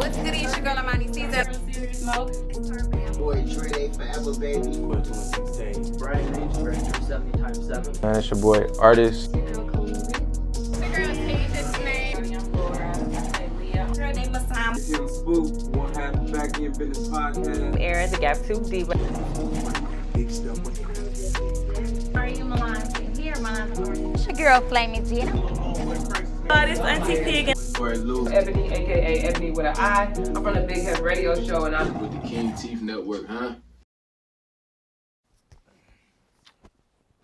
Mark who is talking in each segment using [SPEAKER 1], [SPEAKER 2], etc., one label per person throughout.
[SPEAKER 1] What's good? It's your girl Amani Caesar.
[SPEAKER 2] Smoke.
[SPEAKER 3] Boy, Dre, they forever, baby.
[SPEAKER 4] Brian Reeves, director of 70 times 7.
[SPEAKER 5] Man, it's your boy, Artist.
[SPEAKER 1] The girl Tasia's name. Girl named Masam.
[SPEAKER 6] It's Young Spook, one half the Back End Business Podcast.
[SPEAKER 2] Era, the Gap 2 Diva.
[SPEAKER 6] Big stuff.
[SPEAKER 1] Are you Milan? Here, Milan.
[SPEAKER 7] It's your girl, Flaming Gina.
[SPEAKER 2] This Auntie P again.
[SPEAKER 3] Boy, Lou.
[SPEAKER 2] Ebony, aka Ebony with an I. I'm from the Big Head Radio Show, and I'm
[SPEAKER 3] With the King Teeth Network, huh?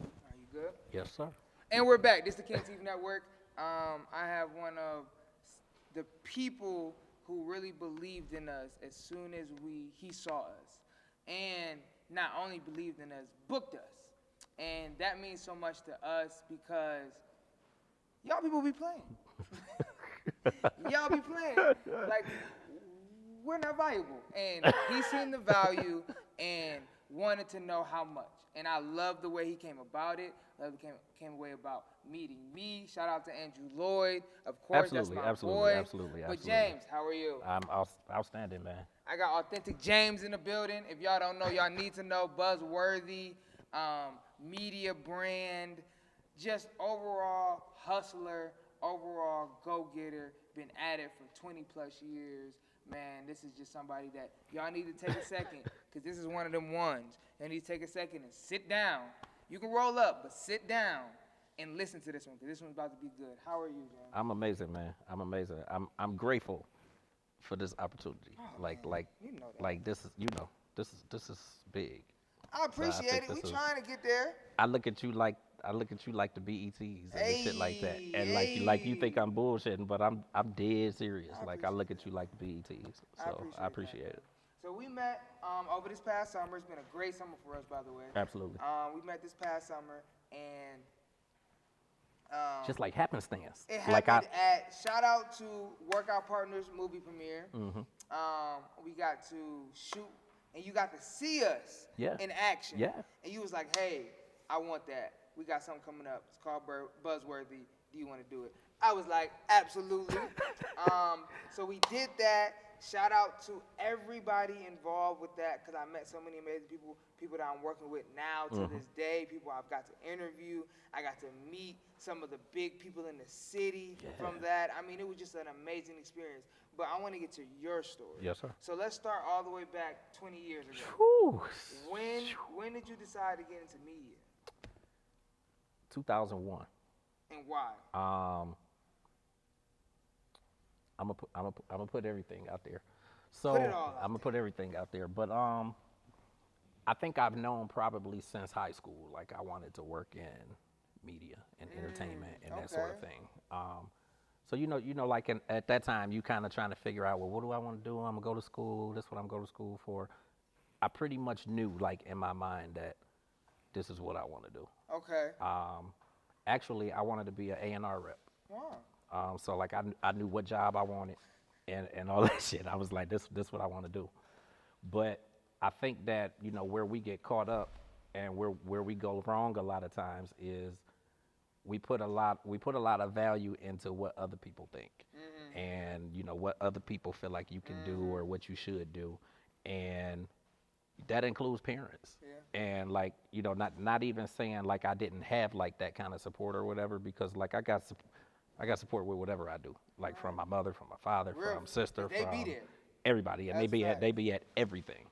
[SPEAKER 8] Are you good?
[SPEAKER 5] Yes, sir.
[SPEAKER 8] And we're back. This is the King TV Network. I have one of the people who really believed in us as soon as he saw us. And not only believed in us, booked us. And that means so much to us because y'all people be playing. Y'all be playing. Like, we're not valuable. And he seen the value and wanted to know how much. And I love the way he came about it. Love the came away about meeting me. Shout out to Andrew Lloyd. Of course, that's my boy.
[SPEAKER 5] Absolutely.
[SPEAKER 8] But James, how are you?
[SPEAKER 5] I'm outstanding, man.
[SPEAKER 8] I got Authentic James in the building. If y'all don't know, y'all need to know. Buzzworthy, media brand, just overall hustler, overall go-getter. Been at it for 20 plus years. Man, this is just somebody that y'all need to take a second, because this is one of them ones. You need to take a second and sit down. You can roll up, but sit down and listen to this one, because this one's about to be good. How are you, James?
[SPEAKER 5] I'm amazing, man. I'm amazing. I'm grateful for this opportunity.
[SPEAKER 8] You know that.
[SPEAKER 5] This is this is big.
[SPEAKER 8] I appreciate it. We trying to get there.
[SPEAKER 5] I look at you like the BETs and shit like that, and like you think I'm bullshitting, but I'm dead serious. Like I look at you like the BETs, so I appreciate it.
[SPEAKER 8] So we met over this past summer. It's been a great summer for us, by the way.
[SPEAKER 5] Absolutely.
[SPEAKER 8] We met this past summer, and
[SPEAKER 5] Just like happenstance.
[SPEAKER 8] it happened at shout out to Workout Partners movie premiere.
[SPEAKER 5] Mm-hmm.
[SPEAKER 8] We got to shoot, and you got to see us in action.
[SPEAKER 5] Yeah.
[SPEAKER 8] And you was like, "Hey, I want that. We got something coming up. It's called Buzzworthy. Do you want to do it?" I was like, "Absolutely." So we did that. Shout out to everybody involved with that, because I met so many amazing people that I'm working with now to this day, people I've got to interview. I got to meet some of the big people in the city from that. I mean, it was just an amazing experience. But I want to get to your story.
[SPEAKER 5] Yes, sir.
[SPEAKER 8] So let's start all the way back 20 years ago.
[SPEAKER 5] Whew.
[SPEAKER 8] When did you decide to get into media?
[SPEAKER 5] 2001.
[SPEAKER 8] And why?
[SPEAKER 5] I'm gonna put everything out there. So
[SPEAKER 8] Put it all out
[SPEAKER 5] I'm gonna put everything out there. But I think I've known probably since high school, like I wanted to work in media and entertainment and that sort of thing. So you know, like at that time, you kind of trying to figure out, well, what do I want to do? I'm gonna go to school. This is what I'm going to school for. I pretty much knew, like in my mind, that this is what I want to do.
[SPEAKER 8] Okay.
[SPEAKER 5] Actually, I wanted to be an A&R rep.
[SPEAKER 8] Wow.
[SPEAKER 5] So like I knew what job I wanted and all that shit. I was like, this what I want to do. But I think that, you know, where we get caught up and where we go wrong a lot of times is we put a lot of value into what other people think and, you know, what other people feel like you can do or what you should do. And that includes parents. Yeah. And like, you know, not even saying like I didn't have like that kind of support or whatever, because like I got support with whatever I do, like from my mother, from my father, from sister,
[SPEAKER 8] they
[SPEAKER 5] from
[SPEAKER 8] be there.
[SPEAKER 5] Everybody, and they be at everything.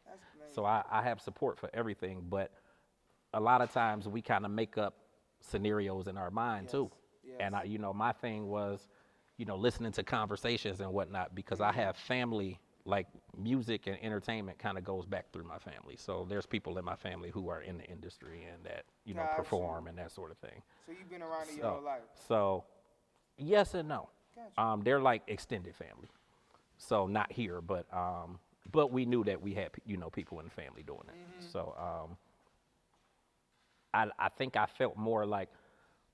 [SPEAKER 5] So I have support for everything, but a lot of times we kind of make up scenarios in our mind too. Yes. And you know, my thing was, you know, listening to conversations and whatnot, because I have family. Like music and entertainment kind of goes back through my family. So there's people in my family who are in the industry and that, you know, perform and that sort of thing.
[SPEAKER 8] So you've been around it your whole life?
[SPEAKER 5] So yes and no.
[SPEAKER 8] Gotcha.
[SPEAKER 5] They're like extended family. So not here, but we knew that we had, you know, people in the family doing it. So I think I felt more like,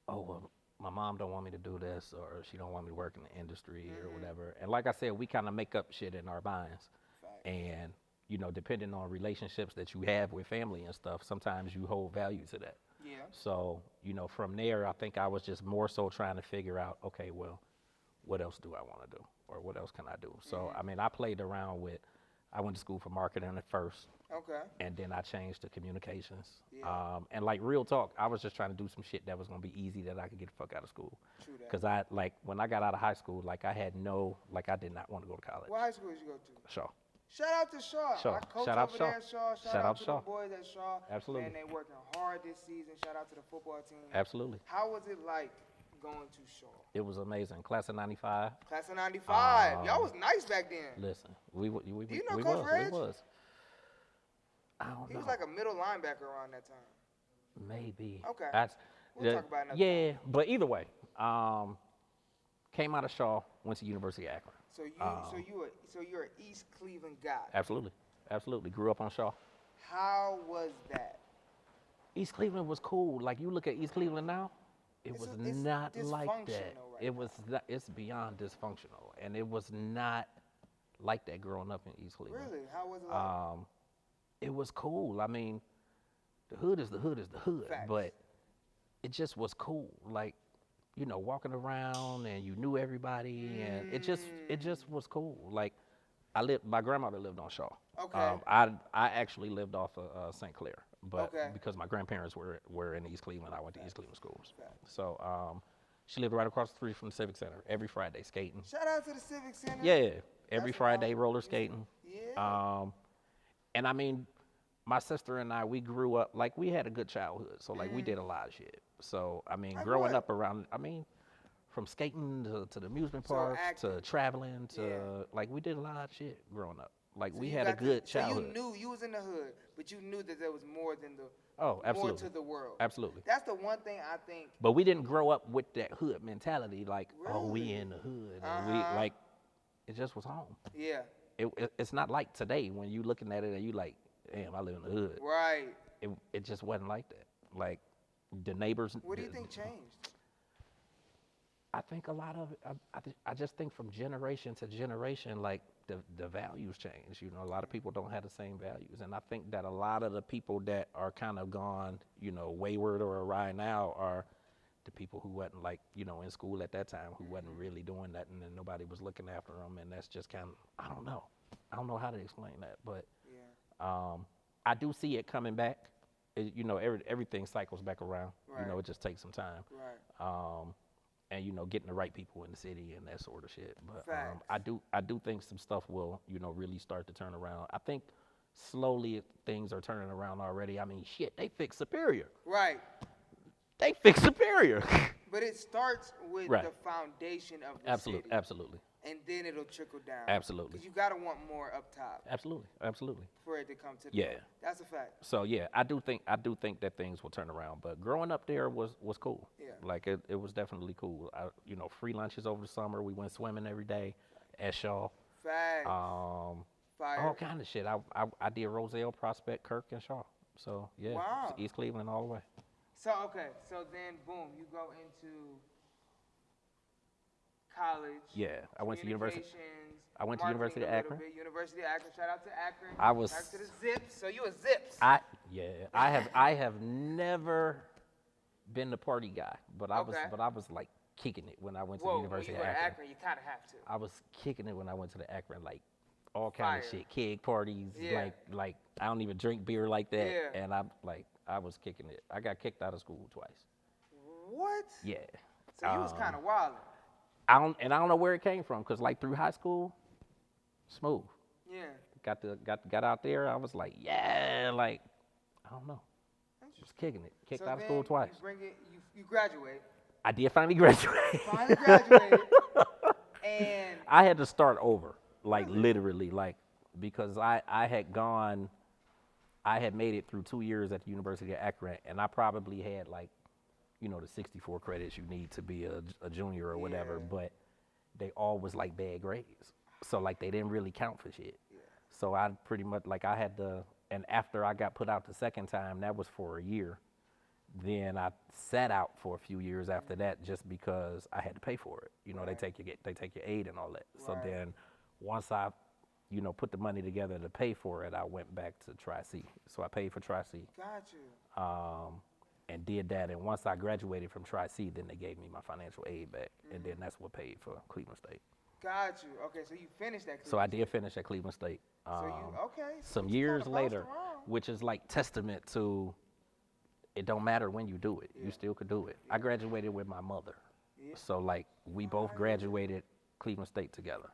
[SPEAKER 5] oh, well, my mom don't want me to do this, or she don't want me to work in the industry or whatever. And like I said, we kind of make up shit in our minds. And, you know, depending on relationships that you have with family and stuff, sometimes you hold value to that.
[SPEAKER 8] Yeah.
[SPEAKER 5] So, you know, from there, I think I was just more so trying to figure out, okay, well, what else do I want to do? or what else can I do? So, I mean, I played around with, I went to school for marketing at first,
[SPEAKER 8] Okay.
[SPEAKER 5] and then I changed to communications.
[SPEAKER 8] Yeah.
[SPEAKER 5] And like real talk, I was just trying to do some shit that was gonna be easy that I could get the fuck out of school.
[SPEAKER 8] True that.
[SPEAKER 5] Cause I, like, when I got out of high school, like I had no, like I did not want to go to college.
[SPEAKER 8] What high school did you go to?
[SPEAKER 5] Shaw.
[SPEAKER 8] Shout out to Shaw.
[SPEAKER 5] Shaw.
[SPEAKER 8] I coach
[SPEAKER 5] Shout out
[SPEAKER 8] over
[SPEAKER 5] Shaw.
[SPEAKER 8] there at Shaw. Shout out to the boys at Shaw.
[SPEAKER 5] Absolutely.
[SPEAKER 8] Man, they working hard this season. Shout out to the football team.
[SPEAKER 5] Absolutely.
[SPEAKER 8] How was it like going to Shaw?
[SPEAKER 5] It was amazing. Class of 95.
[SPEAKER 8] Class of 95. Y'all was nice back then.
[SPEAKER 5] Listen, we
[SPEAKER 8] Do you know Coach
[SPEAKER 5] we
[SPEAKER 8] Reg?
[SPEAKER 5] was. I don't
[SPEAKER 8] He
[SPEAKER 5] know.
[SPEAKER 8] was like a middle linebacker around that time.
[SPEAKER 5] Maybe.
[SPEAKER 8] Okay.
[SPEAKER 5] That's,
[SPEAKER 8] We'll talk about it another
[SPEAKER 5] yeah, but either way, came out of Shaw, went to University of Akron.
[SPEAKER 8] So you're an East Cleveland guy.
[SPEAKER 5] Absolutely. Grew up on Shaw.
[SPEAKER 8] How was that?
[SPEAKER 5] East Cleveland was cool. Like you look at East Cleveland now, it was
[SPEAKER 8] It's
[SPEAKER 5] not like that.
[SPEAKER 8] dysfunctional right
[SPEAKER 5] It was it's beyond dysfunctional, and it was not like that growing up in East Cleveland.
[SPEAKER 8] Really? How was it like?
[SPEAKER 5] It was cool. I mean, the hood is the hood,
[SPEAKER 8] Facts.
[SPEAKER 5] but it just was cool. Like, you know, walking around and you knew everybody, and it just was cool. Like, my grandmother lived on Shaw.
[SPEAKER 8] Okay.
[SPEAKER 5] I actually lived off of St. Clair, but
[SPEAKER 8] Okay.
[SPEAKER 5] because my grandparents were in East Cleveland, I went to East Cleveland schools.
[SPEAKER 8] Facts.
[SPEAKER 5] So she lived right across the street from the Civic Center. Every Friday skating.
[SPEAKER 8] Shout out to the Civic Center.
[SPEAKER 5] Yeah, every
[SPEAKER 8] That's
[SPEAKER 5] Friday
[SPEAKER 8] wild.
[SPEAKER 5] roller skating.
[SPEAKER 8] Yeah.
[SPEAKER 5] And I mean, my sister and I, we grew up, like, we had a good childhood. So, like, we did a lot of shit. So, I mean,
[SPEAKER 8] Like
[SPEAKER 5] growing
[SPEAKER 8] what?
[SPEAKER 5] up around, I mean, from skating to the amusement
[SPEAKER 8] So
[SPEAKER 5] parks
[SPEAKER 8] acting.
[SPEAKER 5] to traveling to,
[SPEAKER 8] Yeah.
[SPEAKER 5] like, we did a lot of shit growing up. Like,
[SPEAKER 8] So
[SPEAKER 5] we
[SPEAKER 8] you
[SPEAKER 5] had a
[SPEAKER 8] got to-
[SPEAKER 5] good childhood.
[SPEAKER 8] So you knew you was in the hood, but you knew that there was more than the
[SPEAKER 5] Oh,
[SPEAKER 8] more
[SPEAKER 5] absolutely.
[SPEAKER 8] to the world.
[SPEAKER 5] Absolutely.
[SPEAKER 8] That's the one thing I think.
[SPEAKER 5] But we didn't grow up with that hood mentality, like, oh, we
[SPEAKER 8] Really?
[SPEAKER 5] in the hood. And we,
[SPEAKER 8] Uh-huh.
[SPEAKER 5] like, it just was home.
[SPEAKER 8] Yeah.
[SPEAKER 5] It's not like today when you looking at it and you like, damn, I live in the hood.
[SPEAKER 8] Right.
[SPEAKER 5] It just wasn't like that. Like, the neighbors.
[SPEAKER 8] What do you think changed?
[SPEAKER 5] I think a lot of it, I just think from generation to generation, like the values change. You know, a lot of people don't have the same values. And I think that a lot of the people that are kind of gone, you know, wayward or awry now are the people who wasn't, like, you know, in school at that time, who wasn't really doing nothing and nobody was looking after them. And that's just kind of, I don't know how to explain that. But
[SPEAKER 8] Yeah.
[SPEAKER 5] I do see it coming back. You know, everything cycles back around. You know,
[SPEAKER 8] Right.
[SPEAKER 5] it just takes some time.
[SPEAKER 8] Right.
[SPEAKER 5] And, you know, getting the right people in the city and that sort of shit. But
[SPEAKER 8] Facts.
[SPEAKER 5] I do think some stuff will, you know, really start to turn around. I think slowly things are turning around already. I mean, shit, they fixed Superior.
[SPEAKER 8] Right.
[SPEAKER 5] They fixed Superior.
[SPEAKER 8] But it starts with
[SPEAKER 5] Right.
[SPEAKER 8] the foundation of the
[SPEAKER 5] Absolutely,
[SPEAKER 8] city,
[SPEAKER 5] absolutely,
[SPEAKER 8] and then it'll trickle down.
[SPEAKER 5] Absolutely.
[SPEAKER 8] 'Cause you gotta want more up top
[SPEAKER 5] absolutely.
[SPEAKER 8] for it to come to the
[SPEAKER 5] Yeah.
[SPEAKER 8] bottom. That's a fact.
[SPEAKER 5] So yeah, I do think that things will turn around. But growing up there was cool.
[SPEAKER 8] Yeah.
[SPEAKER 5] Like it was definitely cool. You know, free lunches over the summer. We went swimming every day at Shaw.
[SPEAKER 8] Facts. Fire.
[SPEAKER 5] All kind of shit. I did Roselle, Prospect, Kirk, and Shaw. So yeah,
[SPEAKER 8] Wow.
[SPEAKER 5] it's East Cleveland all the way.
[SPEAKER 8] So so then boom, you go into college.
[SPEAKER 5] Yeah, I went to University.
[SPEAKER 8] communications,
[SPEAKER 5] I went to
[SPEAKER 8] marketing
[SPEAKER 5] University of
[SPEAKER 8] a little
[SPEAKER 5] Akron.
[SPEAKER 8] bit. University of Akron. Shout out to Akron.
[SPEAKER 5] I was-
[SPEAKER 8] Back to the Zips. So you a Zips.
[SPEAKER 5] I have never been the party guy, but I was like kicking it when I went to the
[SPEAKER 8] Whoa,
[SPEAKER 5] University
[SPEAKER 8] when you
[SPEAKER 5] of
[SPEAKER 8] go to
[SPEAKER 5] Akron.
[SPEAKER 8] Akron, you kind of have to.
[SPEAKER 5] I was kicking it when I went to the Akron, like all kind of
[SPEAKER 8] Fire.
[SPEAKER 5] shit, keg parties,
[SPEAKER 8] Yeah.
[SPEAKER 5] like I don't even drink beer like that,
[SPEAKER 8] Yeah.
[SPEAKER 5] and I was kicking it. I got kicked out of school twice.
[SPEAKER 8] What?
[SPEAKER 5] Yeah.
[SPEAKER 8] So you was kind of wild.
[SPEAKER 5] I don't know where it came from, cause like through high school, smooth.
[SPEAKER 8] Yeah.
[SPEAKER 5] Got out there. I was like, yeah, like I don't know, just kicking it. Kicked
[SPEAKER 8] So
[SPEAKER 5] out of school
[SPEAKER 8] then
[SPEAKER 5] twice.
[SPEAKER 8] You bring it. You graduate.
[SPEAKER 5] I did finally graduate.
[SPEAKER 8] Finally graduated. And
[SPEAKER 5] I had to start over, like literally, like because I had made it through 2 years at the University of Akron, and I probably had like, you know, the 64 credits you need to be a junior or whatever,
[SPEAKER 8] Yeah.
[SPEAKER 5] but they all was like bad grades, so like they didn't really count for shit. So I pretty much like I had to, and after I got put out the second time, that was for a year. Then I sat out for a few years after that just because I had to pay for it. You know, they take your aid and all that. So
[SPEAKER 8] Right.
[SPEAKER 5] then once I, you know, put the money together to pay for it, I went back to Tri-C. So I paid for Tri-C
[SPEAKER 8] got you.
[SPEAKER 5] and did that. And once I graduated from Tri-C, then they gave me my financial aid back. And then that's what paid for Cleveland State.
[SPEAKER 8] Got you. Okay, so you finished that.
[SPEAKER 5] So I did finish at Cleveland State.
[SPEAKER 8] So you okay?
[SPEAKER 5] Some
[SPEAKER 8] you
[SPEAKER 5] years
[SPEAKER 8] kinda bounced
[SPEAKER 5] later,
[SPEAKER 8] around.
[SPEAKER 5] which is like testament to it don't matter when you do it, you still could do it. I graduated with my mother.
[SPEAKER 8] Yeah.
[SPEAKER 5] So like we both graduated Cleveland State together.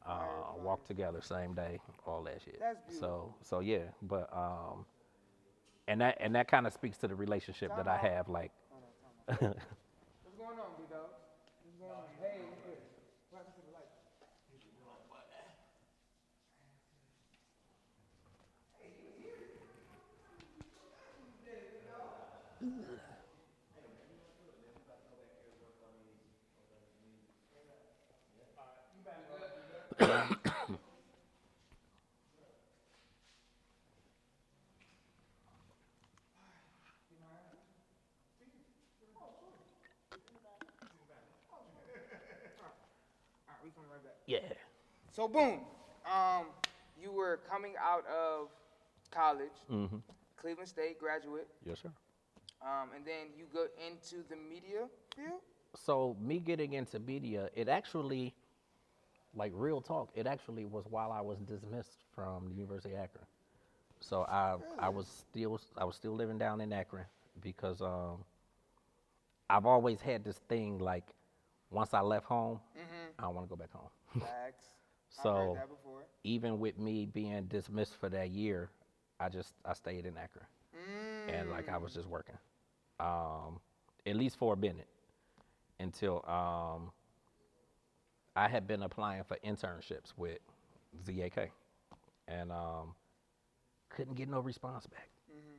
[SPEAKER 8] Fire.
[SPEAKER 5] Walked together same day, all that shit.
[SPEAKER 8] That's beautiful.
[SPEAKER 5] So yeah, but and that kind of speaks to the relationship that I have. Like,
[SPEAKER 8] What's going on, B-Dog? What's going on? Hey, what's good? What happened to the light? All right, we coming right back.
[SPEAKER 5] yeah.
[SPEAKER 8] So boom, you were coming out of college,
[SPEAKER 5] Mm-hmm.
[SPEAKER 8] Cleveland State graduate,
[SPEAKER 5] Yes, sir.
[SPEAKER 8] and then you go into the media field.
[SPEAKER 5] So me getting into media, it actually, like real talk, it actually was while I was dismissed from the University of Akron. So I was still living down in Akron because I've always had this thing like once I left home, I don't want to go back home.
[SPEAKER 8] Facts. I've
[SPEAKER 5] So
[SPEAKER 8] heard that before.
[SPEAKER 5] even with me being dismissed for that year, I stayed in Akron and like I was just working, at least for a minute until I had been applying for internships with ZAK and couldn't get no response back.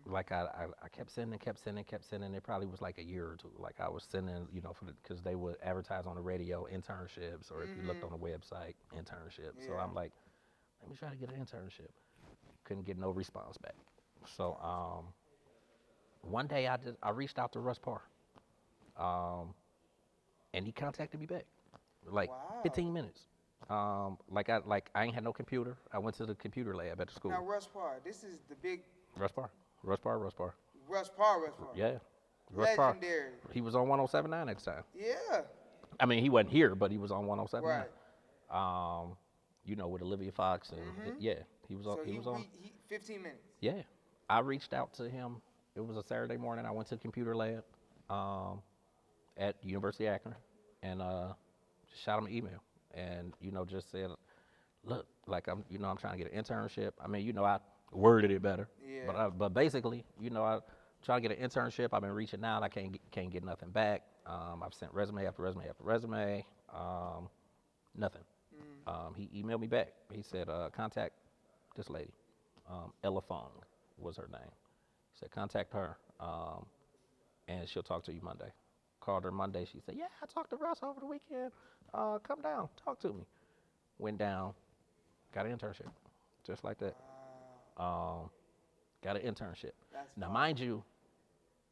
[SPEAKER 5] Like I kept sending. It probably was like a year or two. Like I was sending, because they would advertise on the radio internships, or if you looked on the website, internships. So I'm like, let me try to get an internship. Couldn't get no response back. So one day I reached out to Russ Parr, and he contacted me back, like 15 minutes. Like I ain't had no computer. I went to the computer lab at the school.
[SPEAKER 8] Now Russ Parr, this is the big
[SPEAKER 5] Russ Parr.
[SPEAKER 8] Russ Parr.
[SPEAKER 5] Yeah. Russ Parr.
[SPEAKER 8] Legendary.
[SPEAKER 5] He was on 107.9 at the time.
[SPEAKER 8] Yeah.
[SPEAKER 5] I mean, he wasn't here, but he was on 107.9.
[SPEAKER 8] Right.
[SPEAKER 5] With Olivia Fox and yeah, he was on.
[SPEAKER 8] So
[SPEAKER 5] he was on.
[SPEAKER 8] 15 minutes.
[SPEAKER 5] Yeah, I reached out to him. It was a Saturday morning. I went to the computer lab at University of Akron and shot him an email and just said, look, like I'm trying to get an internship. I mean, I worded it better.
[SPEAKER 8] Yeah.
[SPEAKER 5] But basically, I try to get an internship. I've been reaching out. I can't get nothing back. I've sent resume after resume after resume. Nothing. He emailed me back. He said, contact this lady. Ella Fong was her name. He said, contact her, and she'll talk to you Monday. Called her Monday. She said, yeah, I talked to Russ over the weekend. Come down, talk to me. Went down, got an internship, just like that. Got an internship. Now, mind you,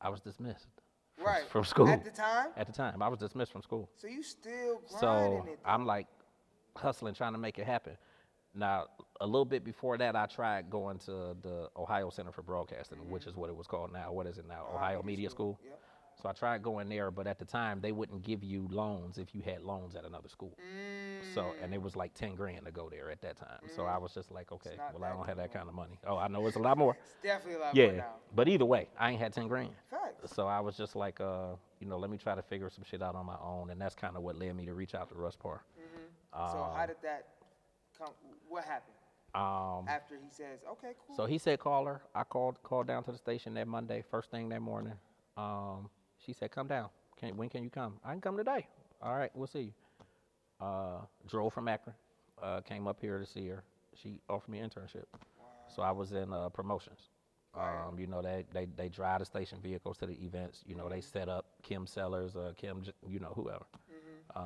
[SPEAKER 5] I was dismissed from school.
[SPEAKER 8] At the time?
[SPEAKER 5] At the time. I was dismissed from school.
[SPEAKER 8] So you still grinding
[SPEAKER 5] So
[SPEAKER 8] it.
[SPEAKER 5] I'm like hustling, trying to make it happen. Now, a little bit before that, I tried going to the Ohio Center for Broadcasting, which is what it was called now. What is it now? Ohio Media School.
[SPEAKER 8] Yep.
[SPEAKER 5] So I tried going there, but at the time, they wouldn't give you loans if you had loans at another school. So, and it was like 10 grand to go there at that time. So I was just like, okay, well, I don't have that kind of money. Oh, I know it's a lot more.
[SPEAKER 8] It's definitely a lot more
[SPEAKER 5] Yeah,
[SPEAKER 8] now.
[SPEAKER 5] but either way, I ain't had 10 grand.
[SPEAKER 8] Facts.
[SPEAKER 5] So I was just like, let me try to figure some shit out on my own, and that's kind of what led me to reach out to Russ Parr.
[SPEAKER 8] So how did that come? What happened after he says, okay, cool?
[SPEAKER 5] So he said, call her. I called down to the station that Monday, first thing that morning. She said, come down. When can you come? I can come today. All right, we'll see you. Drove from Akron, came up here to see her. She offered me an internship. So I was in promotions. They drive the station vehicles to the events. They set up Kim Sellers, Kim, whoever.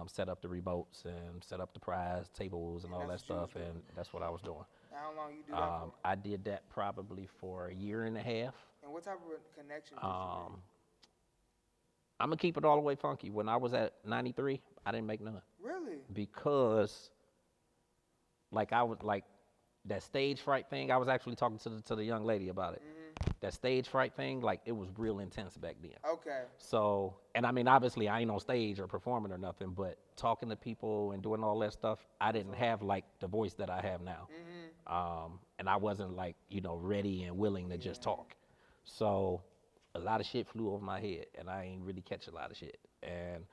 [SPEAKER 5] Set up the remotes and set up the prize tables and all that stuff, and that's what I was doing.
[SPEAKER 8] How long you do that for?
[SPEAKER 5] I did that probably for a year and a half.
[SPEAKER 8] And what type of connection did you make?
[SPEAKER 5] I'm gonna keep it all the way funky. When I was at 93, I didn't make none.
[SPEAKER 8] Really?
[SPEAKER 5] Because, I was like that stage fright thing. I was actually talking to the young lady about it. that stage fright thing, like it was real intense back then.
[SPEAKER 8] Okay.
[SPEAKER 5] So, and I mean, obviously I ain't on stage or performing or nothing, but talking to people and doing all that stuff, I didn't have like the voice that I have now. And I wasn't like, you know, ready and willing to just talk. So a lot of shit flew over my head and I ain't really catch a lot of shit. And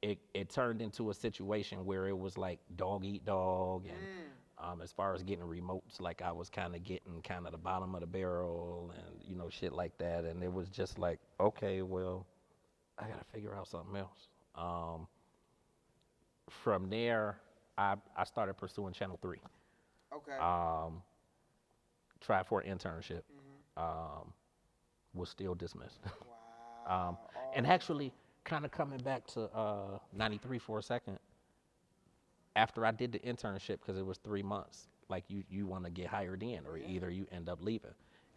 [SPEAKER 5] it turned into a situation where it was like dog eat dog. And as far as getting remotes, like I was kind of getting kind of the bottom of the barrel and, you know, shit like that. And it was just like, okay, well, I got to figure out something else. From there, I started pursuing Channel 3.
[SPEAKER 8] Okay.
[SPEAKER 5] Tried for an internship. Was still dismissed.
[SPEAKER 8] Wow.
[SPEAKER 5] And actually, kind of coming back to 93 for a second, after I did the internship, because it was 3 months, like you want to get hired in or either you end up leaving.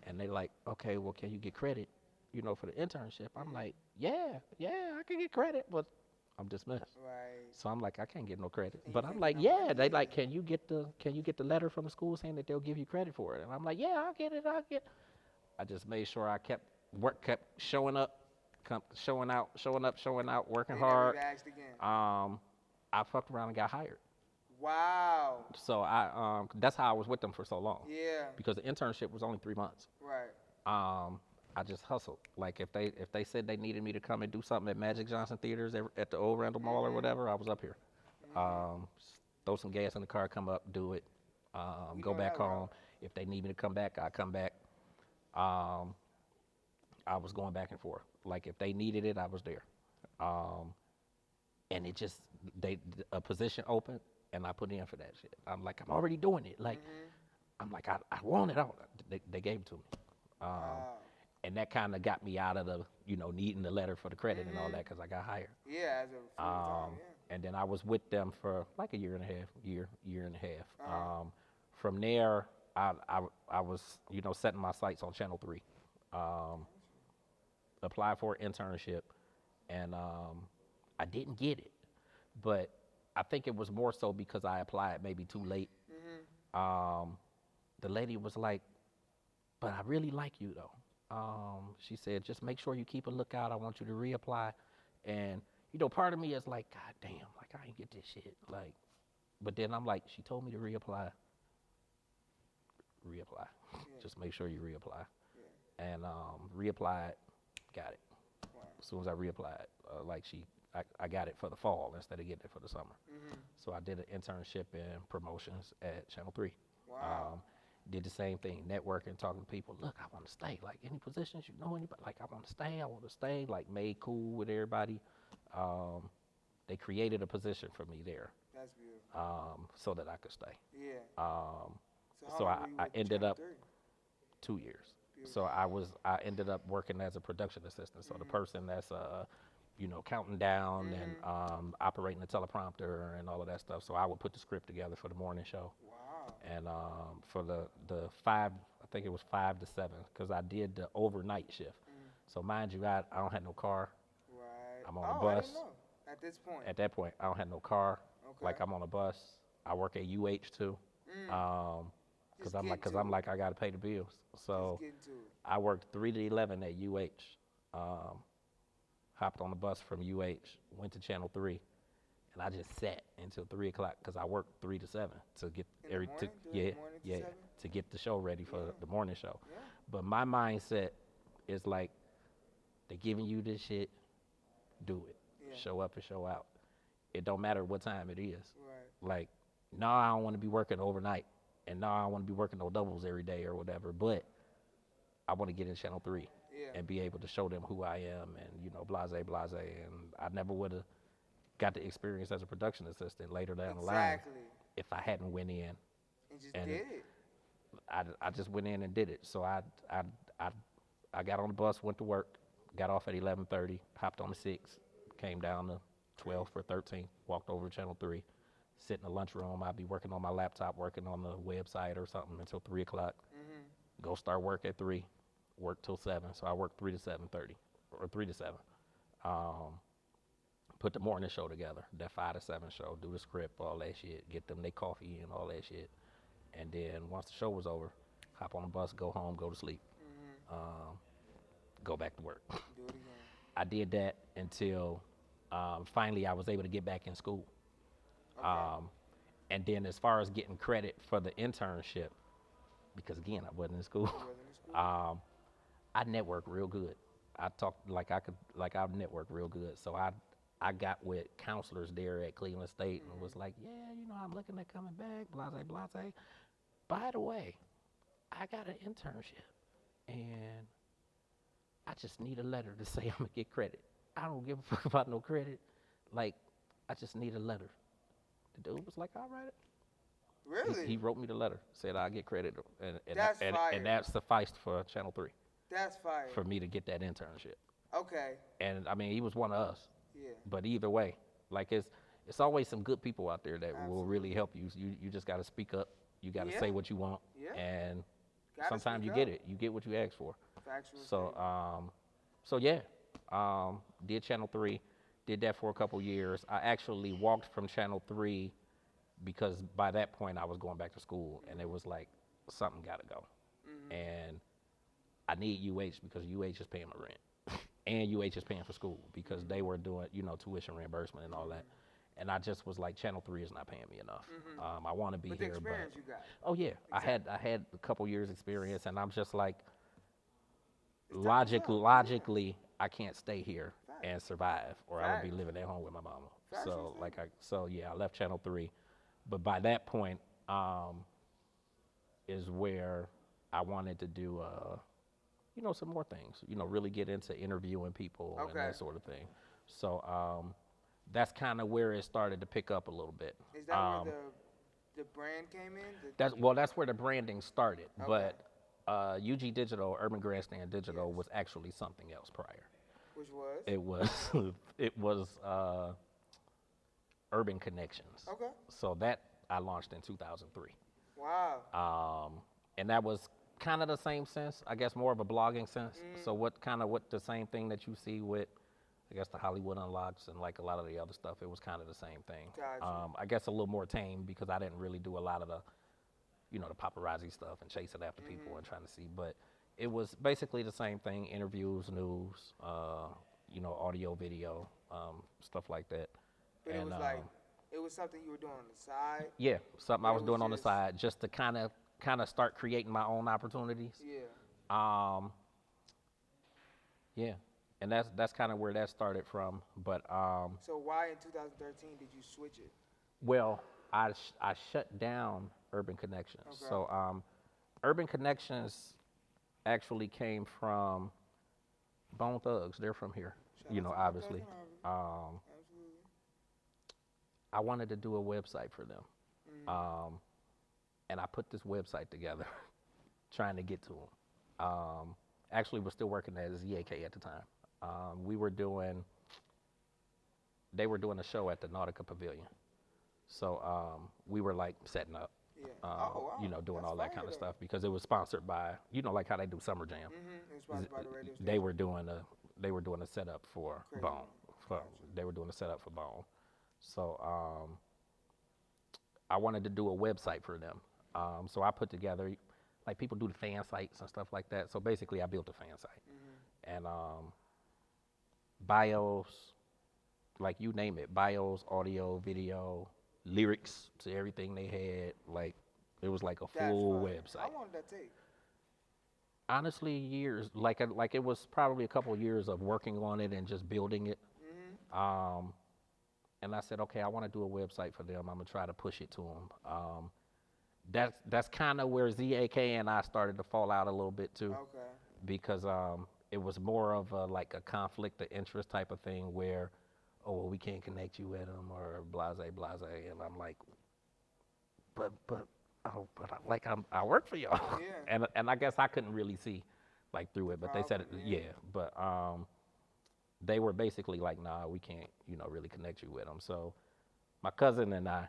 [SPEAKER 5] And they like, okay, well, can you get credit, you know, for the internship? I'm like, yeah, I can get credit, but I'm dismissed.
[SPEAKER 8] Right.
[SPEAKER 5] So I'm like, I can't get no credit.
[SPEAKER 8] And
[SPEAKER 5] But
[SPEAKER 8] you
[SPEAKER 5] I'm
[SPEAKER 8] can't
[SPEAKER 5] like,
[SPEAKER 8] get no
[SPEAKER 5] yeah,
[SPEAKER 8] credit
[SPEAKER 5] they like,
[SPEAKER 8] either.
[SPEAKER 5] can you get the letter from the school saying that they'll give you credit for it? And I'm like, yeah, I'll get it. I just made sure I kept showing up, showing out, working
[SPEAKER 8] They
[SPEAKER 5] hard.
[SPEAKER 8] never asked again.
[SPEAKER 5] I fucked around and got hired.
[SPEAKER 8] Wow.
[SPEAKER 5] So that's how I was with them for so long.
[SPEAKER 8] Yeah.
[SPEAKER 5] Because the internship was only 3 months.
[SPEAKER 8] Right.
[SPEAKER 5] I just hustled. Like if they said they needed me to come and do something at Magic Johnson Theaters at the old Randall Mall or whatever, I was up here. Throw some gas in the car, come up, do it, go
[SPEAKER 8] know
[SPEAKER 5] back
[SPEAKER 8] that
[SPEAKER 5] home.
[SPEAKER 8] route.
[SPEAKER 5] If they need me to come back, I come back. I was going back and forth. Like if they needed it, I was there. And it just a position opened and I put in for that shit. I'm like, I'm already doing it. Like I'm like, I want it out. They gave it to me.
[SPEAKER 8] Wow.
[SPEAKER 5] And that kind of got me out of the, you know, needing the letter for the credit and all that because I got hired.
[SPEAKER 8] Yeah, as a full time. Yeah.
[SPEAKER 5] And then I was with them for like a year and a half. From there, I was, you know, setting my sights on Channel 3. Applied for an internship, and I didn't get it. But I think it was more so because I applied maybe too late. The lady was like, but I really like you, though. She said, just make sure you keep a lookout. I want you to reapply. And, you know, part of me is like, God damn, like, I ain't get this shit. Like, but then I'm like, she told me to reapply. Just make sure you reapply. And reapplied, got it.
[SPEAKER 8] Wow.
[SPEAKER 5] As soon as I reapplied, I got it for the fall instead of getting it for the summer. So I did an internship in promotions at Channel 3.
[SPEAKER 8] Wow.
[SPEAKER 5] Did the same thing, networking, talking to people. Look, I want to stay. Like, any positions, you know anybody? Like, I want to stay. Like, made cool with everybody. They created a position for me there.
[SPEAKER 8] That's beautiful.
[SPEAKER 5] So that I could stay.
[SPEAKER 8] Yeah.
[SPEAKER 5] So
[SPEAKER 8] how
[SPEAKER 5] I,
[SPEAKER 8] long were you
[SPEAKER 5] I
[SPEAKER 8] with
[SPEAKER 5] ended
[SPEAKER 8] Channel
[SPEAKER 5] up
[SPEAKER 8] 3?
[SPEAKER 5] 2 years. So I ended up working as a production assistant. So the person that's you know, counting down and operating the teleprompter and all of that stuff. So I would put the script together for the morning show.
[SPEAKER 8] Wow.
[SPEAKER 5] And for the 5, I think it was 5 to 7, because I did the overnight shift. So mind you, I don't have no car.
[SPEAKER 8] Right.
[SPEAKER 5] I'm on a
[SPEAKER 8] I
[SPEAKER 5] bus.
[SPEAKER 8] didn't know. At this point.
[SPEAKER 5] At that point, I don't have no car.
[SPEAKER 8] Okay.
[SPEAKER 5] Like I'm on a bus. I work at UH too. Because
[SPEAKER 8] Just
[SPEAKER 5] I'm
[SPEAKER 8] get to
[SPEAKER 5] like,
[SPEAKER 8] it.
[SPEAKER 5] I got to pay the bills. So
[SPEAKER 8] Just get into it.
[SPEAKER 5] I worked 3 to 11 at UH. Hopped on the bus from UH, went to Channel 3, and I just sat until 3 o'clock because I worked 3 to 7 to get
[SPEAKER 8] In the morning? During the morning to 7?
[SPEAKER 5] to get the show ready for the morning show.
[SPEAKER 8] Yeah.
[SPEAKER 5] But my mindset is like, they're giving you this shit, do it.
[SPEAKER 8] Yeah.
[SPEAKER 5] Show up and show out. It don't matter what time it is.
[SPEAKER 8] Right.
[SPEAKER 5] Like, no, I don't want to be working overnight, and no, I don't want to be working no doubles every day or whatever, but I want to get in Channel 3 and be able to show them who I am and, you know, blase. And I never would have got the experience as a production assistant later down the line
[SPEAKER 8] Exactly.
[SPEAKER 5] if I hadn't went in.
[SPEAKER 8] And just
[SPEAKER 5] And
[SPEAKER 8] did it.
[SPEAKER 5] I just went in and did it. So I got on the bus, went to work, got off at 11:30, hopped on the 6, came down to 12 or 13, walked over to Channel 3, sit in the lunchroom. I'd be working on my laptop, working on the website or something until 3 o'clock. Go start work at 3, work till 7. So I worked 3 to 7:30 or 3 to 7. Put the morning show together, that 5 to 7 show, do the script, all that shit, get them their coffee and all that shit. And then once the show was over, hop on the bus, go home, go to sleep. go back to work.
[SPEAKER 8] Do it again.
[SPEAKER 5] I did that until finally I was able to get back in school.
[SPEAKER 8] Okay.
[SPEAKER 5] And then as far as getting credit for the internship, because again, I wasn't in school,
[SPEAKER 8] Wasn't in school?
[SPEAKER 5] I networked real good. I talked like I networked real good. So I got with counselors there at Cleveland State and was like, yeah, I'm looking at coming back, blase, blase. By the way, I got an internship and I just need a letter to say I'm gonna get credit. I don't give a fuck about no credit. Like, I just need a letter. The dude was like, all right.
[SPEAKER 8] Really?
[SPEAKER 5] He wrote me the letter, said I'll get credit, and
[SPEAKER 8] That's fire.
[SPEAKER 5] and that sufficed for Channel 3
[SPEAKER 8] That's fire.
[SPEAKER 5] for me to get that internship.
[SPEAKER 8] Okay.
[SPEAKER 5] And I mean, he was one of us.
[SPEAKER 8] Yeah.
[SPEAKER 5] But either way, like it's always some good people out there that will really help you. You just got to speak up. You got to
[SPEAKER 8] Yeah.
[SPEAKER 5] say what you want,
[SPEAKER 8] Yeah.
[SPEAKER 5] and
[SPEAKER 8] Gotta
[SPEAKER 5] sometimes you
[SPEAKER 8] speak
[SPEAKER 5] get
[SPEAKER 8] up.
[SPEAKER 5] it. You get what you ask for.
[SPEAKER 8] Factual
[SPEAKER 5] So
[SPEAKER 8] statement.
[SPEAKER 5] so yeah, did Channel 3, did that for a couple years. I actually walked from Channel 3 because by that point I was going back to school, and it was like something got to go, and I need UH because UH is paying my rent, and UH is paying for school because they were doing tuition reimbursement and all that, and I just was like, Channel 3 is not paying me enough. I want to be
[SPEAKER 8] But the
[SPEAKER 5] here,
[SPEAKER 8] experience
[SPEAKER 5] but
[SPEAKER 8] you got.
[SPEAKER 5] oh yeah, I had a couple years experience, and I'm just like, logically, I can't stay here and survive, or I would be
[SPEAKER 8] Facts.
[SPEAKER 5] living at home with my mama.
[SPEAKER 8] Factual
[SPEAKER 5] So yeah, I left Channel 3, but by that point, is where I wanted to do, some more things. Really get into interviewing people and
[SPEAKER 8] Okay.
[SPEAKER 5] that sort of thing. So that's kind of where it started to pick up a little bit.
[SPEAKER 8] Is that where the brand came in?
[SPEAKER 5] That's where the branding started.
[SPEAKER 8] Okay.
[SPEAKER 5] But UG Digital, Urban Grandstand Digital, was actually something else prior.
[SPEAKER 8] Which was?
[SPEAKER 5] It was Urban Connections.
[SPEAKER 8] Okay.
[SPEAKER 5] So that I launched in 2003.
[SPEAKER 8] Wow.
[SPEAKER 5] And that was kind of the same sense, I guess, more of a blogging sense. So what the same thing that you see with, I guess, the Hollywood Unlocks and like a lot of the other stuff, it was kind of the same thing.
[SPEAKER 8] Gotcha.
[SPEAKER 5] I guess a little more tame because I didn't really do a lot of the, the paparazzi stuff and chasing after people and trying to see. But it was basically the same thing: interviews, news, audio, video, stuff like that.
[SPEAKER 8] But it was like, it was something you were doing on the side.
[SPEAKER 5] Yeah, something
[SPEAKER 8] But
[SPEAKER 5] I
[SPEAKER 8] it
[SPEAKER 5] was
[SPEAKER 8] was
[SPEAKER 5] doing on the
[SPEAKER 8] just-
[SPEAKER 5] side just to kind of start creating my own opportunities.
[SPEAKER 8] Yeah.
[SPEAKER 5] Yeah, and that's kind of where that started from. But
[SPEAKER 8] So why in 2013 did you switch it?
[SPEAKER 5] well, I shut down Urban Connections.
[SPEAKER 8] Okay.
[SPEAKER 5] So Urban Connections actually came from Bone Thugs. They're from here,
[SPEAKER 8] Shout out to my
[SPEAKER 5] obviously.
[SPEAKER 8] cousin Harvey.
[SPEAKER 5] Um,
[SPEAKER 8] Absolutely.
[SPEAKER 5] I wanted to do a website for them, and I put this website together, trying to get to them. Actually, we're still working at ZAK at the time. They were doing a show at the Nautica Pavilion, so we were like setting up,
[SPEAKER 8] Yeah. Oh, wow.
[SPEAKER 5] doing
[SPEAKER 8] That's
[SPEAKER 5] all that
[SPEAKER 8] fire,
[SPEAKER 5] kind of
[SPEAKER 8] though.
[SPEAKER 5] stuff because it was sponsored by, like how they do Summer Jam.
[SPEAKER 8] It was sponsored by the radio station.
[SPEAKER 5] They were doing a setup for
[SPEAKER 8] Crazy.
[SPEAKER 5] Bone. They were doing a setup for Bone. So I wanted to do a website for them. So I put together, like people do the fan sites and stuff like that. So basically I built a fan site. And bios, like you name it, bios, audio, video, lyrics to everything they had. Like it was like a
[SPEAKER 8] That's
[SPEAKER 5] full
[SPEAKER 8] fire.
[SPEAKER 5] website.
[SPEAKER 8] How long did that take?
[SPEAKER 5] Honestly, years. Like it was probably a couple years of working on it and just building it. And I said, okay, I want to do a website for them. I'm gonna try to push it to them. That's kind of where ZAK and I started to fall out a little bit too,
[SPEAKER 8] Okay.
[SPEAKER 5] because it was more of like a conflict of interest type of thing where, oh, well, we can't connect you with them or blase, and I'm like, but I work for y'all.
[SPEAKER 8] Yeah.
[SPEAKER 5] And I guess I couldn't really see like through it, but they said,
[SPEAKER 8] Problem,
[SPEAKER 5] yeah,
[SPEAKER 8] yeah.
[SPEAKER 5] but they were basically like, nah, we can't, really connect you with them. So my cousin and I,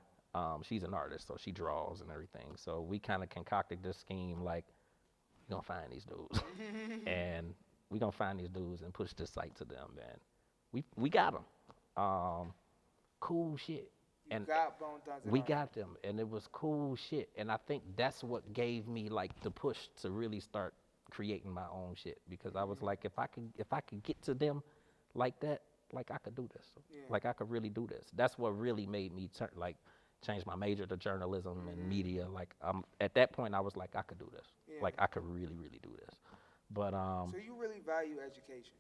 [SPEAKER 5] she's an artist, so she draws and everything. So we kind of concocted this scheme, like, we're gonna find these dudes, and we're gonna find these dudes and push this site to them, and we got them. Cool shit.
[SPEAKER 8] You got Bone Thugs and
[SPEAKER 5] We
[SPEAKER 8] Harmony.
[SPEAKER 5] got them, and it was cool shit. And I think that's what gave me like the push to really start creating my own shit because I was like, if I could get to them like that, like I could do this.
[SPEAKER 8] Yeah.
[SPEAKER 5] Like I could really do this. That's what really made me change my major to journalism and media. Like at that point I was like, I could do this.
[SPEAKER 8] Yeah.
[SPEAKER 5] Like I could really, really do this. But
[SPEAKER 8] So you really value education.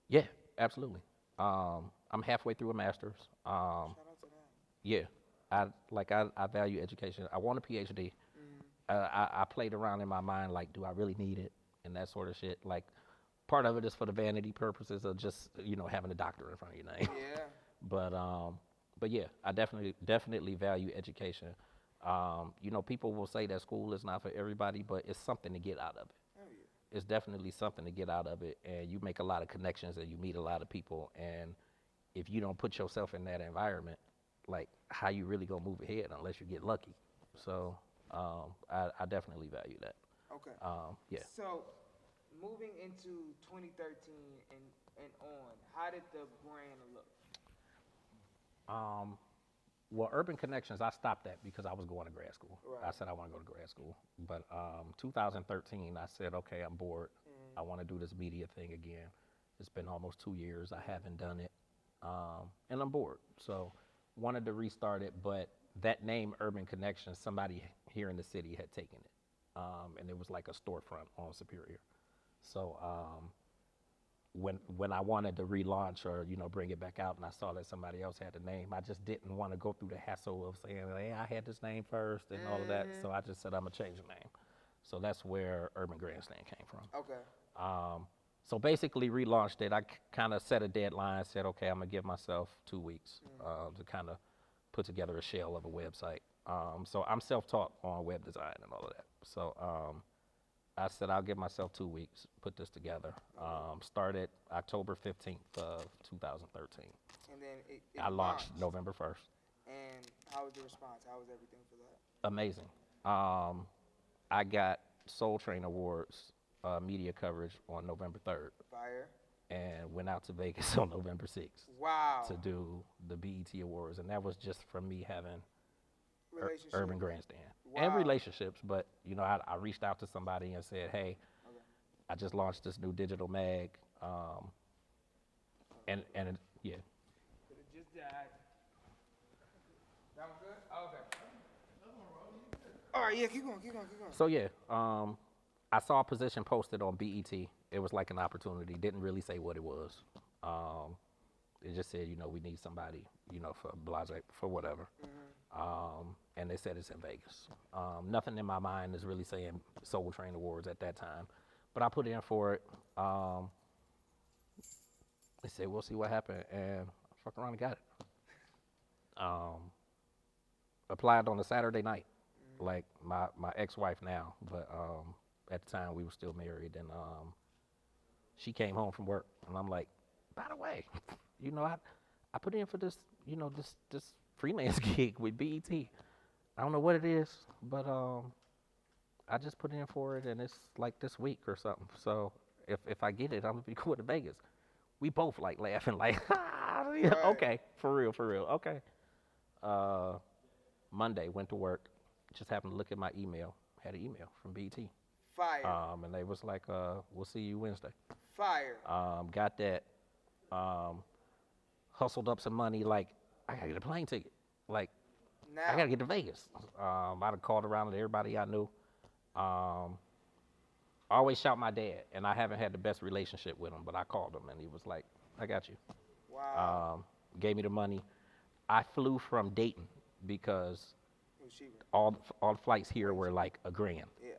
[SPEAKER 5] yeah, absolutely. I'm halfway through a master's.
[SPEAKER 8] Shout out to that.
[SPEAKER 5] Yeah, I value education. I want a PhD. I played around in my mind like, do I really need it and that sort of shit. Like, part of it is for the vanity purposes of just having a doctor in front of your name.
[SPEAKER 8] Yeah.
[SPEAKER 5] But yeah, I definitely value education. People will say that school is not for everybody, but it's something to get out of it.
[SPEAKER 8] Oh, yeah.
[SPEAKER 5] It's definitely something to get out of it, and you make a lot of connections and you meet a lot of people, and if you don't put yourself in that environment, like, how you really gonna move ahead unless you get lucky? So I definitely value that.
[SPEAKER 8] Okay.
[SPEAKER 5] Yeah.
[SPEAKER 8] So moving into 2013 and on, how did the brand look?
[SPEAKER 5] Well, Urban Connections, I stopped that because I was going to grad school.
[SPEAKER 8] Right.
[SPEAKER 5] I said I want to go to grad school. But 2013, I said, okay, I'm bored. I want to do this media thing again. It's been almost 2 years. I haven't done it. And I'm bored. So wanted to restart it, but that name, Urban Connections, somebody here in the city had taken it. And it was like a storefront on Superior. So when I wanted to relaunch or bring it back out, and I saw that somebody else had the name, I just didn't want to go through the hassle of saying, hey, I had this name first and all of that. So I just said I'm gonna change the name. So that's where Urban Grandstand came from.
[SPEAKER 8] Okay.
[SPEAKER 5] So basically relaunched it. I kind of set a deadline, said, okay, I'm gonna give myself 2 weeks to kind of put together a shell of a website. So I'm self-taught on web design and all of that. So I said I'll give myself 2 weeks, put this together. Started October 15th of 2013.
[SPEAKER 8] And then it
[SPEAKER 5] I launched November 1st.
[SPEAKER 8] And how was the response? How was everything for that?
[SPEAKER 5] Amazing. I got Soul Train Awards media coverage on November 3rd.
[SPEAKER 8] Fire.
[SPEAKER 5] And went out to Vegas on November 6th.
[SPEAKER 8] Wow.
[SPEAKER 5] To do the BET Awards. And that was just from me having
[SPEAKER 8] Relationship.
[SPEAKER 5] Urban Grandstand.
[SPEAKER 8] Wow.
[SPEAKER 5] And relationships, but I reached out to somebody and said, hey,
[SPEAKER 8] Okay.
[SPEAKER 5] I just launched this new digital mag, and yeah.
[SPEAKER 8] Could have just died. That one good? Oh, okay. All right, yeah, keep going.
[SPEAKER 5] So yeah, I saw a position posted on BET. It was like an opportunity. Didn't really say what it was. It just said, we need somebody, for blase, for whatever. And they said it's in Vegas. Nothing in my mind is really saying Soul Train Awards at that time, but I put in for it. They said, we'll see what happened, and I fucked around and got it. Applied on a Saturday night, like my ex-wife now, but at the time we were still married, and she came home from work, and I'm like, by the way, I put in for this, this freelance gig with BET. I don't know what it is, but I just put in for it, and it's like this week or something. So if I get it, I'm gonna be going to Vegas. We both like laughing, like, yeah,
[SPEAKER 8] Right.
[SPEAKER 5] Okay, for real, okay. Monday, went to work, just happened to look at my email, had an email from BET.
[SPEAKER 8] Fire.
[SPEAKER 5] And they was like, we'll see you Wednesday.
[SPEAKER 8] Fire.
[SPEAKER 5] Got that, hustled up some money, like, I gotta get a plane ticket. Like,
[SPEAKER 8] Now.
[SPEAKER 5] I gotta get to Vegas. I done called around to everybody I knew. I always shout my dad, and I haven't had the best relationship with him, but I called him, and he was like, I got you.
[SPEAKER 8] Wow.
[SPEAKER 5] Gave me the money. I flew from Dayton because
[SPEAKER 8] It was cheaper.
[SPEAKER 5] all the flights here were like $1,000
[SPEAKER 8] Yeah.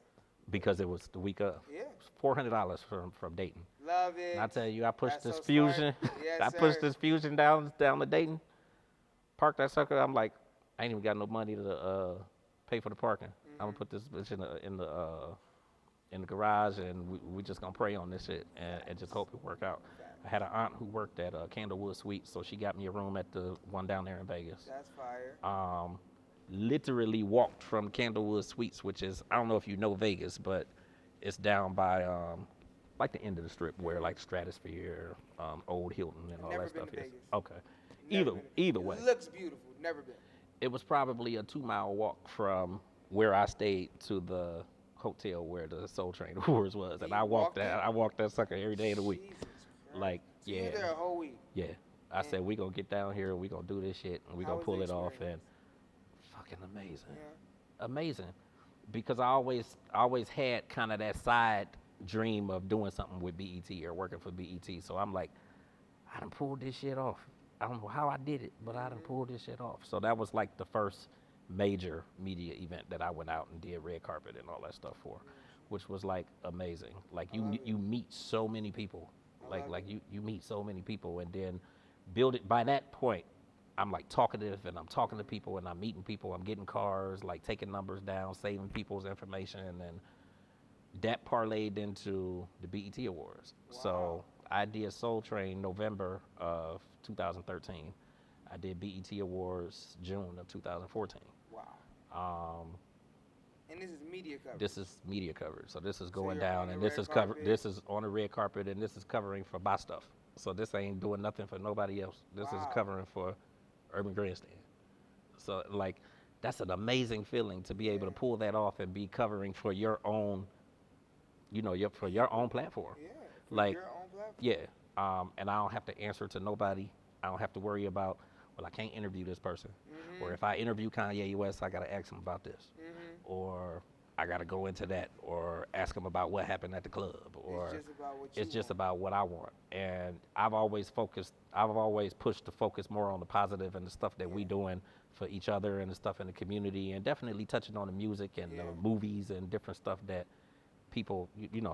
[SPEAKER 5] because it was the week of.
[SPEAKER 8] Yeah.
[SPEAKER 5] $400 from Dayton.
[SPEAKER 8] Love it.
[SPEAKER 5] And I tell you, I pushed
[SPEAKER 8] That's
[SPEAKER 5] this
[SPEAKER 8] so smart.
[SPEAKER 5] Fusion.
[SPEAKER 8] Yes,
[SPEAKER 5] I pushed
[SPEAKER 8] sir.
[SPEAKER 5] this Fusion down to Dayton. Parked that sucker. I'm like, I ain't even got no money to pay for the parking. I'm gonna put this bitch in the garage, and we just gonna pray on this shit and just hope it work out. I had an aunt who worked at Candlewood Suites, so she got me a room at the one down there in Vegas.
[SPEAKER 8] That's fire.
[SPEAKER 5] Literally walked from Candlewood Suites, which is, I don't know if you know Vegas, but it's down by like the end of the strip where like Stratosphere, Old Hilton, and all
[SPEAKER 8] Never
[SPEAKER 5] that
[SPEAKER 8] been
[SPEAKER 5] stuff
[SPEAKER 8] to
[SPEAKER 5] is.
[SPEAKER 8] Vegas.
[SPEAKER 5] Okay.
[SPEAKER 8] Never been.
[SPEAKER 5] Either way,
[SPEAKER 8] It looks beautiful. Never been.
[SPEAKER 5] it was probably a 2-mile walk from where I stayed to the hotel where the Soul Train Awards was, and I walked
[SPEAKER 8] walked in?
[SPEAKER 5] that. I walked that sucker every day of the week.
[SPEAKER 8] Jesus Christ.
[SPEAKER 5] Like,
[SPEAKER 8] So you
[SPEAKER 5] yeah.
[SPEAKER 8] there a whole week.
[SPEAKER 5] Yeah. I said we gonna get down here, we gonna do this shit, and we
[SPEAKER 8] How
[SPEAKER 5] gonna
[SPEAKER 8] was
[SPEAKER 5] pull
[SPEAKER 8] the
[SPEAKER 5] it off, and
[SPEAKER 8] experience?
[SPEAKER 5] fucking amazing,
[SPEAKER 8] Yeah.
[SPEAKER 5] amazing. Because I always had kind of that side dream of doing something with BET or working for BET. So I'm like, I done pulled this shit off. I don't know how I did it, but I done pulled this shit off. So that was like the first major media event that I went out and did red carpet and all that stuff for, which was like amazing. Like you meet so many people, like you meet so many people, and then build it. By that point, I'm like talkative, and I'm talking to people, and I'm meeting people. I'm getting cars, like taking numbers down, saving people's information, and then that parlayed into the BET Awards. So I did Soul Train November of 2013. I did BET Awards June of 2014.
[SPEAKER 8] Wow. And this is media coverage.
[SPEAKER 5] This is media coverage. So this is going
[SPEAKER 8] you're
[SPEAKER 5] down,
[SPEAKER 8] on
[SPEAKER 5] and
[SPEAKER 8] the
[SPEAKER 5] this
[SPEAKER 8] red
[SPEAKER 5] is cover.
[SPEAKER 8] carpet.
[SPEAKER 5] This is on the red carpet, and this is covering for my stuff. So this ain't doing nothing for nobody else. This is
[SPEAKER 8] Wow.
[SPEAKER 5] covering for Urban Grandstand. So like, that's an amazing feeling to be able to pull that off and be covering for your own, for your own platform.
[SPEAKER 8] Yeah. For
[SPEAKER 5] Like,
[SPEAKER 8] your own platform.
[SPEAKER 5] yeah. And I don't have to answer to nobody. I don't have to worry about, well, I can't interview this person. Or if I interview Kanye West, I got to ask him about this. Or I got to go into that, or ask him about what happened at the club. Or
[SPEAKER 8] It's just about what you
[SPEAKER 5] it's just
[SPEAKER 8] want.
[SPEAKER 5] about what I want. And I've always pushed to focus more on the positive and the stuff that we doing for each other and the stuff in the community, and definitely touching on the music and the movies and different stuff that people,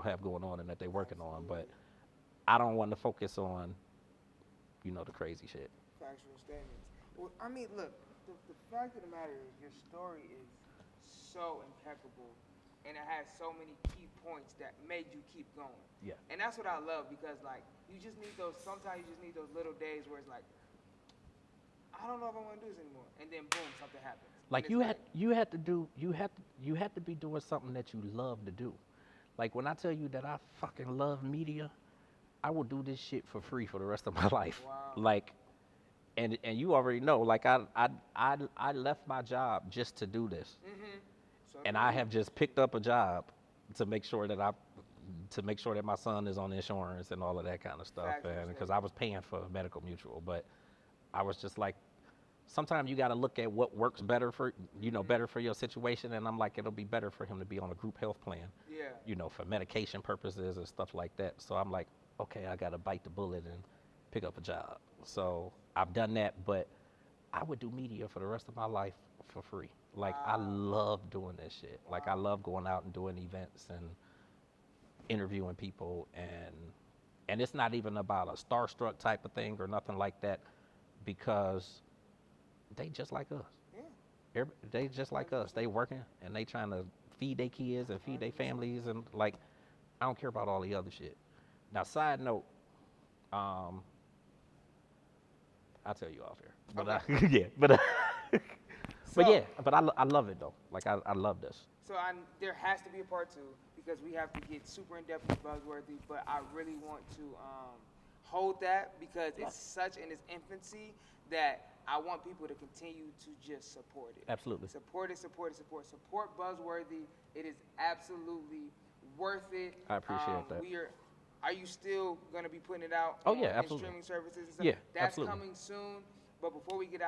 [SPEAKER 5] have going on and that they're working on. But I don't want to focus on, the crazy shit.
[SPEAKER 8] Factual statements. Well, I mean, look, the fact of the matter is your story is so impeccable, and it has so many key points that made you keep going.
[SPEAKER 5] Yeah.
[SPEAKER 8] And that's what I love, because like sometimes you just need those little days where it's like, I don't know if I want to do this anymore, and then boom, something happens.
[SPEAKER 5] Like
[SPEAKER 8] And it's
[SPEAKER 5] you had to be doing something that you love to do. Like when I tell you that I fucking love media, I will do this shit for free for the rest of my life.
[SPEAKER 8] Wow.
[SPEAKER 5] Like, and you already know, like I left my job just to do this,
[SPEAKER 8] So
[SPEAKER 5] and I have just picked up a job to make sure that my son is on insurance and all of that kind of stuff,
[SPEAKER 8] Facts,
[SPEAKER 5] and because I was paying for medical mutual, but I was just like, sometimes you got to look at what works better for your situation, and I'm like, it'll be better for him to be on a group health plan, for medication purposes and stuff like that. So I'm like, okay, I got to bite the bullet and pick up a job. So I've done that, but I would do media for the rest of my life for free. Like, I love doing this shit. Like, I love going out and doing events and interviewing people, and it's not even about a starstruck type of thing or nothing like that, because they just like us.
[SPEAKER 8] Yeah.
[SPEAKER 5] They just like us. They working, and they trying to feed their kids and feed their families, and like, I don't care about all the other shit. Now, side note, I'll tell you off here. But but I love it though. Like I love this.
[SPEAKER 8] So there has to be a part 2, because we have to get super in depth with Buzzworthy. But I really want to hold that, because it's such in its infancy that I want people to continue to just support it.
[SPEAKER 5] Absolutely.
[SPEAKER 8] Support Buzzworthy. It is absolutely worth it.
[SPEAKER 5] I appreciate that.
[SPEAKER 8] Are you still gonna be putting it out?
[SPEAKER 5] Oh, yeah,
[SPEAKER 8] in
[SPEAKER 5] absolutely.
[SPEAKER 8] streaming services and stuff?
[SPEAKER 5] Yeah,
[SPEAKER 8] That's
[SPEAKER 5] absolutely.
[SPEAKER 8] coming soon. But before we get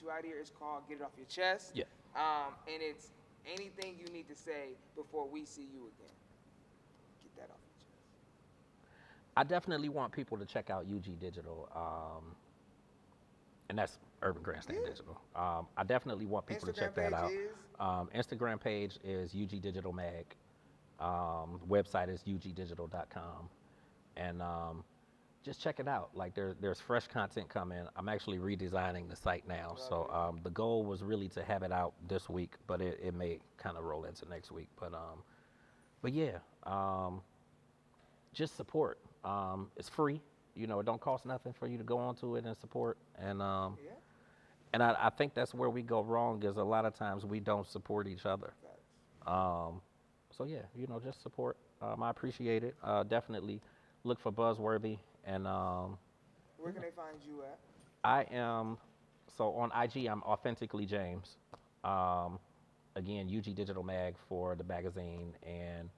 [SPEAKER 8] you out here, it's called Get It Off Your Chest.
[SPEAKER 5] Yeah.
[SPEAKER 8] And it's anything you need to say before we see you again. Get that off your chest.
[SPEAKER 5] I definitely want people to check out UG Digital, and that's Urban Grandstand Digital. I definitely want people to check that out. Instagram page is UG Digital Mag. Website is ugdigital.com, and just check it out. Like there's fresh content coming. I'm actually redesigning the site now, so the goal was really to have it out this week, but it may kind of roll into next week. But yeah, just support. It's free. It don't cost nothing for you to go onto it and support. And and I think that's where we go wrong, is a lot of times we don't support each other. So yeah, just support. I appreciate it. Definitely look for Buzzworthy, and
[SPEAKER 8] Where can they find you at?
[SPEAKER 5] I am, so on IG I'm Authentically James. again, UG Digital Mag for the magazine, and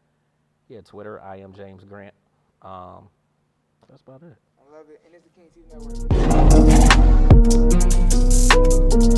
[SPEAKER 5] yeah, Twitter, I am James Grant. That's about it.
[SPEAKER 8] I love it. And it's the King TV Network.